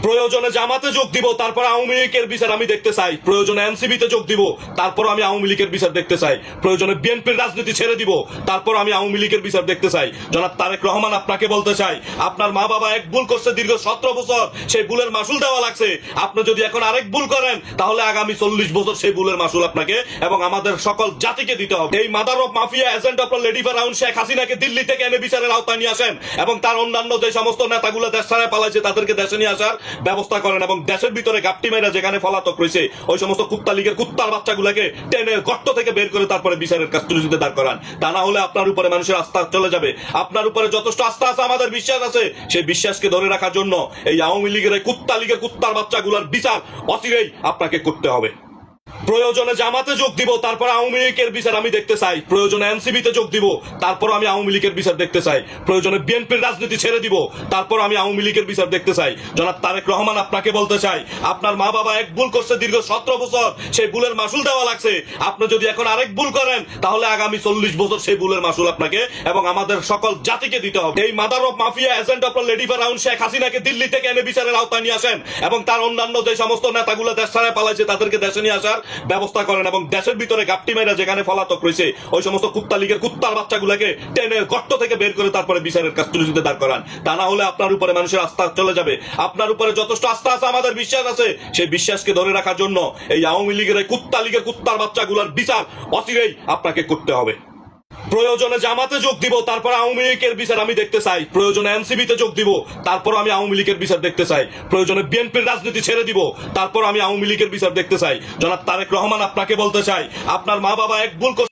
প্রয়োজনে জামাতে যোগ দিব, তারপর আওয়ামী লীগের বিচার আমি দেখতে চাই। প্রয়োজনে এনসিপিতে যোগ দিব, তারপর আমি আওয়ামী লীগের বিচার দেখতে চাই। প্রয়োজনে বিএনপির রাজনীতি ছেড়ে দিব, তারপর আমি আওয়ামী লীগের বিচার দেখতে চাই। জনাব তারেক রহমান, আপনাকে বলতে চাই, আপনার মা বাবা এক ভুল করছে দীর্ঘ 17 বছর, সেই ভুলের মাসুল দেওয়া লাগছে। আপনি যদি এখন আরেক ভুল করেন, তাহলে আগামী 40 বছর সেই ভুলের মাসুল আপনাকে এবং আমাদের সকল জাতিকে দিতে হবে। এই mother of mafia agent of lady ফেরাউন শেখ হাসিনাকে দিল্লি থেকে এনে বিচারের আওতায় নিয়ে আসেন এবং তার অন্যান্য যে সমস্ত নেতাগুলো দেশ ছাড়ায় পালাইছে তাদেরকে দেশে নিয়ে আসার ব্যবস্থা করেন এবং দেশের ভিতরে গাপটি মেয়েরা যেখানে পলাতক রয়েছে ওই সমস্ত কুত্তা লীগের কুত্তার বাচ্চাগুলোকে টেনে গর্ত থেকে বের করে তারপরে বিচারের কাস্টডিতে দাঁড় করান। তা না হলে আপনার উপরে মানুষের আস্থা চলে যাবে। আপনার উপরে যথেষ্ট আস্থা আছে, আমাদের বিশ্বাস আছে, সেই বিশ্বাসকে ধরে রাখার জন্য এই আওয়ামী লীগের এই কুত্তা লীগের কুত্তার বাচ্চাগুলোর বিচার অচিরেই আপনাকে করতে হবে। প্রয়োজনে জামাতে যোগ দিব, তারপর আওয়ামী লীগের বিচার আমি দেখতে চাই। প্রয়োজনে এনসিপিতে যোগ দিব, তারপর আমি আওয়ামী লীগের বিচার দেখতে চাই। প্রয়োজনে বিএনপির রাজনীতি ছেড়ে দিব, তারপর আমি আওয়ামী লীগের বিচার দেখতে চাই। জনাব তারেক রহমান, আপনাকে বলতে চাই, আপনার মা বাবা এক ভুল করছে দীর্ঘ 17 বছর, সেই ভুলের মাসুল দেওয়া লাগছে। আপনি যদি এখন আরেক ভুল করেন, তাহলে আগামী 40 বছর সেই ভুলের মাসুল আপনাকে এবং আমাদের সকল জাতিকে দিতে হবে। এই mother of mafia agent of lady ফেরাউন শেখ হাসিনাকে দিল্লি থেকে এনে বিচারের আওতায় নিয়ে আসেন এবং তার অন্যান্য যে সমস্ত নেতাগুলো দেশ ছাড়ায় পালাইছে তাদেরকে দেশে নিয়ে আসার ব্যবস্থা করেন এবং দেশের ভিতরে গাপটি মেয়েরা যেখানে পলাতক রয়েছে ওই সমস্ত কুত্তা লীগের কুত্তার বাচ্চাগুলোকে টেনে গর্ত থেকে বের করে তারপরে বিচারের কাস্টডিতে দাঁড় করান। তা না হলে আপনার উপরে মানুষের আস্থা চলে যাবে। আপনার উপরে যথেষ্ট আস্থা আছে, আমাদের বিশ্বাস আছে, সেই বিশ্বাসকে ধরে রাখার জন্য এই আওয়ামী লীগের এই কুত্তা লীগের কুত্তার বাচ্চাগুলোর বিচার অচিরেই আপনাকে করতে হবে। প্রয়োজনে জামাতে যোগ দিব, তারপর আওয়ামী লীগের বিচার আমি দেখতে চাই। প্রয়োজনে এনসিপিতে যোগ দিব, তারপর আমি আওয়ামী লীগের বিচার দেখতে চাই। প্রয়োজনে বিএনপির রাজনীতি ছেড়ে দিব, তারপর আমি আওয়ামী লীগের বিচার দেখতে চাই। জনাব তারেক রহমান, আপনাকে বলতে চাই, আপনার মা বাবা এক ভুল